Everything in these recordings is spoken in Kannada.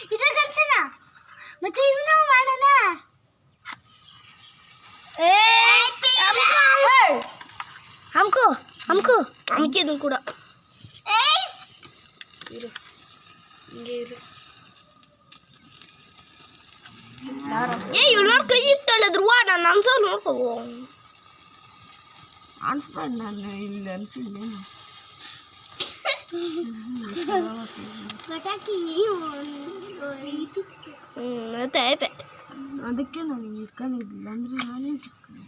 ಇದ್ರ ಕಳ್ಸೋಣ ಮತ್ತೆ ಇವನು ಮಾಡೋಣ हमको हमको हमके दो ಕೂಡ ಇರು ಹಿಂಗೆ ಇರು ಇವಳು ನೋಡಿ ಕೈ ಇಟ್ಟಾಳೆ ಧ್ರುವ ನಾನು ಅನ್ಸೋ ನೋಡ್ಕೋ ಅನ್ಸ್ಬೇಡ ನಾನು ಇಲ್ಲಿ ಅನ್ಸಿದ್ದೇನು ಮತ್ತೆ ಆಯ್ತೆ ಅದಕ್ಕೆ ನಾನು ಇಟ್ಕೊಂಡಿದ್ದಿಲ್ಲ ಅಂದರೆ ನಾನೇ ಇಟ್ಕೊಂಡು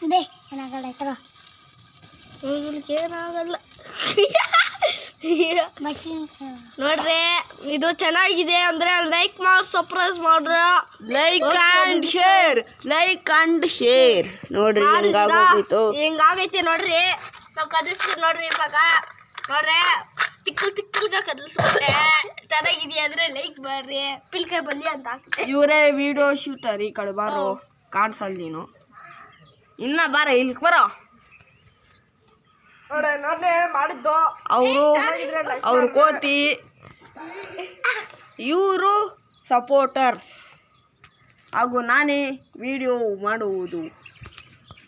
ಅದೇ ಏನಾಗಲ್ಲ ಆಯ್ತಲ್ಲ ಏನಾಗಲ್ಲ ನೋಡ್ರಿ ಇದು ಚೆನ್ನಾಗಿದೆ ಅಂದ್ರೆ ಲೈಕ್ ಮಾಡಿ ಸರ್ಪ್ರೈಸ್ ಮಾಡ್ರಿ ಲೈಕ್ ಅಂಡ್ ಶೇರ್ ನೋಡ್ರಿ ಹಿಂಗಾಗೈತೆ ನೋಡ್ರಿ ನಾವು ಕದಿಸ್ತೀವಿ ನೋಡ್ರಿ ಇವಾಗ ನೋಡ್ರಿ ತಿಕ್ಕಲ್ಗ ಕದಲ್ಸ್ಬಿಟ್ರೆ ಚೆನ್ನಾಗಿದೆಯಾ ಅಂದ್ರೆ ಲೈಕ್ ಮಾಡ್ರಿ ಪಿಲ್ಕಾಯಿ ಬಲ್ಲಿ ಅಂತ ಹಾಕ್ತೆ ಇವರೇ ವಿಡಿಯೋ ಶೂಟರ್ ಈ ಕಡೆ ಬಾರೋ ಕಾಣಿಸಲ್ಲ ನೀನು ಇನ್ನ ಬಾರ ಇಲ್ಲಿ ಬರೋ ನಾನೇ ಮಾಡಿದ್ದು ಅವರು ಕೋತಿ ಇವರು ಸಪೋರ್ಟರ್ಸ್ ಹಾಗೂ ನಾನೇ ವಿಡಿಯೋ ಮಾಡುವುದು